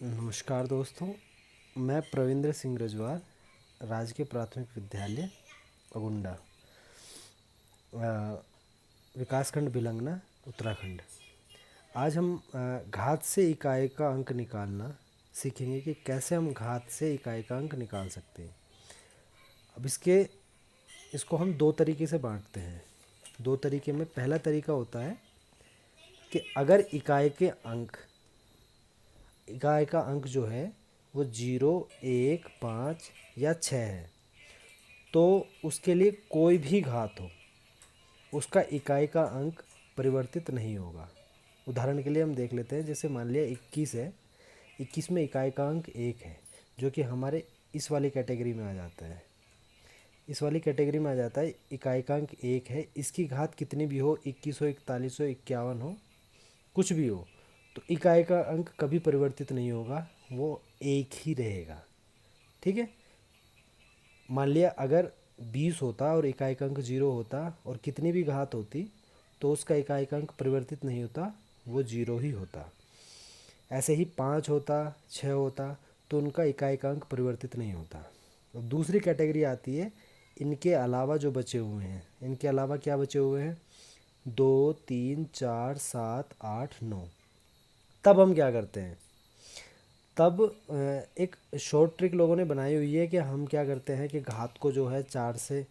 नमस्कार दोस्तों, मैं प्रविंद्र सिंह रजवार, राजकीय प्राथमिक विद्यालय अगुंडा, विकासखंड भिलंगना, उत्तराखंड। आज हम घात से इकाई का अंक निकालना सीखेंगे कि कैसे हम घात से इकाई का अंक निकाल सकते हैं। अब इसको हम दो तरीके से बांटते हैं। दो तरीके में पहला तरीका होता है कि अगर इकाई का अंक जो है वो 0, 1, 5 या 6 है, तो उसके लिए कोई भी घात हो उसका इकाई का अंक परिवर्तित नहीं होगा। उदाहरण के लिए हम देख लेते हैं, जैसे मान लिया 21 है। 21 में इकाई का अंक 1 है, जो कि हमारे इस वाली कैटेगरी में आ जाता है। इस वाली कैटेगरी में आ जाता है, इकाई का अंक 1 है। इसकी घात कितनी भी हो, 21 हो, 41 हो, 51 हो, कुछ भी हो, तो इकाई का अंक कभी परिवर्तित नहीं होगा, वो एक ही रहेगा। ठीक है। मान लिया अगर 20 होता और इकाई का अंक 0 होता और कितनी भी घात होती, तो उसका इकाई का अंक परिवर्तित नहीं होता, वो 0 ही होता। ऐसे ही 5 होता, 6 होता, तो उनका इकाई का अंक परिवर्तित नहीं होता। अब दूसरी कैटेगरी आती है, इनके अलावा जो बचे हुए हैं। इनके अलावा क्या बचे हुए हैं? 2, 3, 4, 7, 8, 9। तब हम क्या करते हैं? तब एक शॉर्ट ट्रिक लोगों ने बनाई हुई है कि हम क्या करते हैं कि घात को जो है 4 से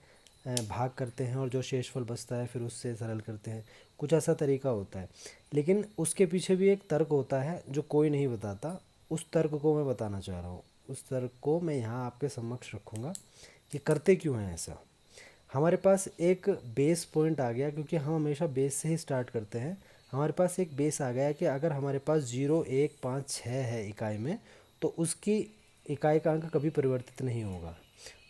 भाग करते हैं और जो शेषफल बचता है फिर उससे सरल करते हैं। कुछ ऐसा तरीका होता है, लेकिन उसके पीछे भी एक तर्क होता है जो कोई नहीं बताता। उस तर्क को मैं बताना चाह रहा हूँ। उस तर्क को मैं यहाँ आपके समक्ष रखूँगा कि करते क्यों हैं ऐसा। हमारे पास एक बेस पॉइंट आ गया, क्योंकि हम हमेशा बेस से ही स्टार्ट करते हैं। हमारे पास एक बेस आ गया है कि अगर हमारे पास 0, 1, 5, 6 है इकाई में, तो उसकी इकाई का अंक कभी परिवर्तित नहीं होगा।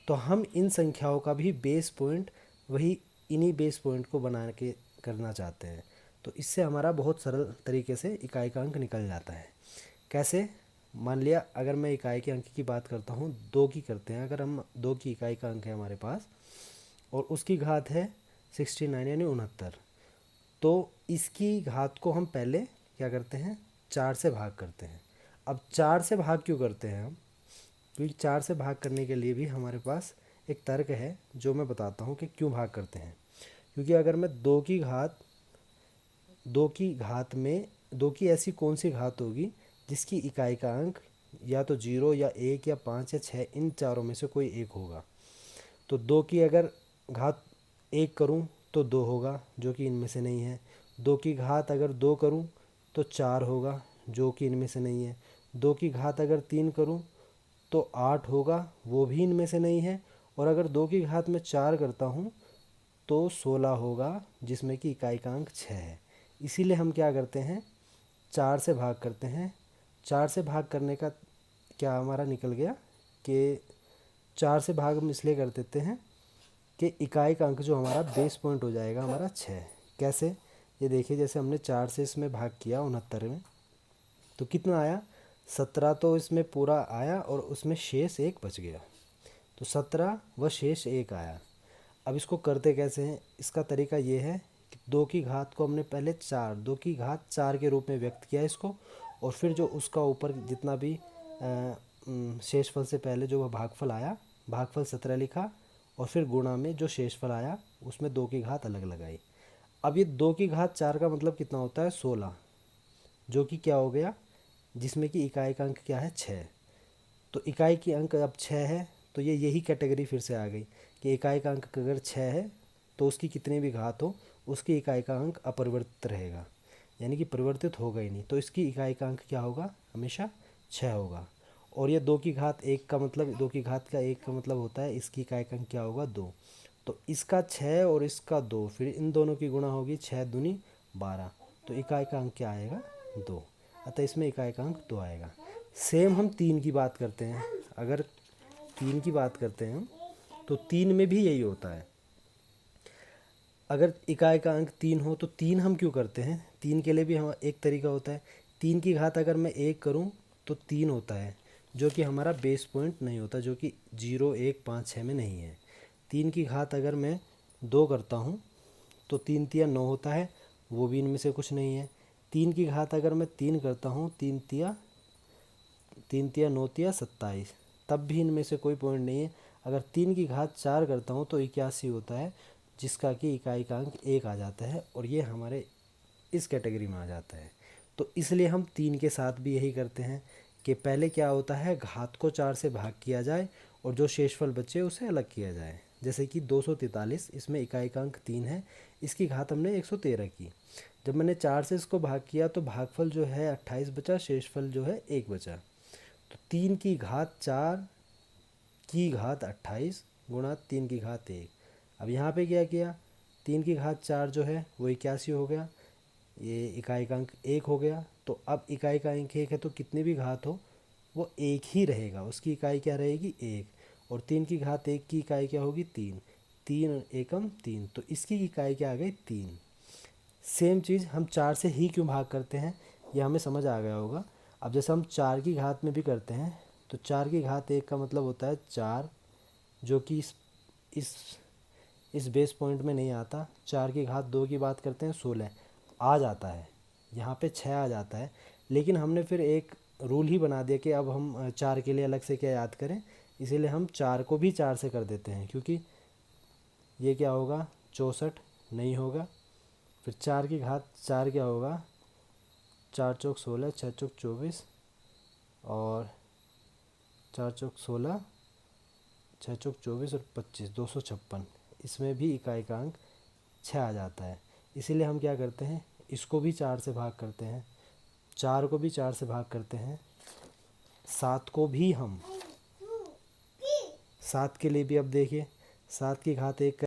तो हम इन संख्याओं का भी बेस पॉइंट वही इन्हीं बेस पॉइंट को बना के करना चाहते हैं। तो इससे हमारा बहुत सरल तरीके से इकाई का अंक निकल जाता है। कैसे? मान लिया अगर मैं इकाई के अंक की बात करता हूँ, 2 की करते हैं। अगर हम 2 की इकाई का अंक है हमारे पास और उसकी घात है 69 यानी 69, तो इसकी घात को हम पहले क्या करते हैं? 4 से भाग करते हैं। अब 4 से भाग क्यों करते हैं हम? क्योंकि 4 से भाग करने के लिए भी हमारे पास एक तर्क है, जो मैं बताता हूँ कि क्यों भाग करते हैं। क्योंकि अगर मैं 2 की घात में 2 की ऐसी कौन सी घात होगी जिसकी इकाई का अंक या तो 0 या 1 या 5 या 6, इन चारों में से कोई एक होगा। तो 2 की अगर घात 1 करूं तो 2 होगा, जो कि इनमें से नहीं है। 2 की घात अगर 2 करूं तो 4 होगा, जो कि इनमें से नहीं है। 2 की घात अगर 3 करूं तो 8 होगा, वो भी इनमें से नहीं है। और अगर 2 की घात में 4 करता हूँ तो 16 होगा, जिसमें कि इकाई का अंक 6 है। इसीलिए हम क्या करते हैं? 4 से भाग करते हैं। 4 से भाग करने का क्या हमारा निकल गया कि 4 से भाग हम इसलिए कर देते हैं कि इकाई का अंक जो हमारा बेस पॉइंट हो जाएगा हमारा 6। कैसे? ये देखिए, जैसे हमने 4 से इसमें भाग किया 69 में, तो कितना आया? 17 तो इसमें पूरा आया और उसमें शेष 1 बच गया। तो 17 व शेष 1 आया। अब इसको करते कैसे हैं? इसका तरीका ये है कि 2 की घात को हमने पहले 2 की घात 4 के रूप में व्यक्त किया इसको, और फिर जो उसका ऊपर जितना भी शेषफल से पहले जो वह भागफल आया, भागफल 17 लिखा, और फिर गुणा में जो शेषफल आया उसमें 2 की घात अलग लगाई। अब ये 2 की घात 4 का मतलब कितना होता है? 16, जो कि क्या हो गया? जिसमें कि इकाई का अंक क्या है? 6। तो इकाई की अंक अब 6 है, तो ये यही कैटेगरी फिर से आ गई कि इकाई का अंक अगर 6 है तो उसकी कितनी भी घात हो, उसकी इकाई का अंक अपरिवर्तित रहेगा, यानी कि परिवर्तित होगा ही नहीं। तो इसकी इकाई का अंक क्या होगा? हमेशा 6 होगा। और ये 2 की घात 1 का मतलब, 2 की घात का 1 का मतलब होता है इसकी इकाई का अंक क्या होगा? 2। तो इसका 6 और इसका 2, फिर इन दोनों की गुणा होगी, 6 दूनी 12, तो इकाई का अंक क्या आएगा? 2। अतः इसमें इकाई का अंक 2 आएगा। सेम हम 3 की बात करते हैं। अगर 3 की बात करते हैं तो 3 में भी यही होता है। अगर इकाई का अंक 3 हो तो 3 हम क्यों करते हैं? 3 के लिए भी हम एक तरीका होता है। 3 की घात अगर मैं 1 करूं तो 3 होता है, जो कि हमारा बेस पॉइंट नहीं होता, जो कि 0, 1, 5, 6 में नहीं है। 3 की घात अगर मैं 2 करता हूं तो 3 तिया 9 होता है, वो भी इनमें से कुछ नहीं है। 3 की घात अगर मैं 3 करता हूँ, 3 तिया तीन तिया 9 तिया 27, तब भी इनमें से कोई पॉइंट नहीं है। अगर 3 की घात 4 करता हूँ तो 81 होता है, जिसका कि इकाई का अंक 1 आ जाता है, और ये हमारे इस कैटेगरी में आ जाता है। तो इसलिए हम 3 के साथ भी यही करते हैं कि पहले क्या होता है, घात को 4 से भाग किया जाए और जो शेषफल बचे उसे अलग किया जाए। जैसे कि 243, इसमें इकाई का अंक 3 है, इसकी घात हमने 113 की। जब मैंने 4 से इसको भाग किया तो भागफल जो है 28 बचा, शेषफल जो है 1 बचा। तो 3 की घात 4 की घात 28 गुणा 3 की घात 1। अब यहाँ पे क्या किया, 3 की घात 4 जो है वो 81 हो गया, ये इकाई का अंक 1 हो गया। तो अब इकाई का अंक 1 है तो कितनी भी घात हो वो 1 ही रहेगा, उसकी इकाई क्या रहेगी 1। और 3 की घात 1 की इकाई क्या होगी 3, 3 एकम 3, तो इसकी इकाई क्या आ गई 3। सेम चीज़ हम 4 से ही क्यों भाग करते हैं ये हमें समझ आ गया होगा। अब जैसे हम 4 की घात में भी करते हैं तो 4 की घात 1 का मतलब होता है 4, जो कि इस इस बेस पॉइंट में नहीं आता। 4 की घात 2 की बात करते हैं 16 आ जाता है, यहाँ पे 6 आ जाता है। लेकिन हमने फिर एक रूल ही बना दिया कि अब हम 4 के लिए अलग से क्या याद करें, इसीलिए हम 4 को भी 4 से कर देते हैं, क्योंकि ये क्या होगा 64 नहीं होगा। फिर 4 की घात 4 क्या होगा, 4 चौक 16, 6 चौक 24, और 4 चौक 16, 6 चौक 24 और 25, 256। इसमें भी इकाई का अंक 6 आ जाता है। इसीलिए हम क्या करते हैं, इसको भी 4 से भाग करते हैं, 4 को भी 4 से भाग करते हैं, 7 को भी हम 7 के लिए भी अब देखिए 7 की घात 1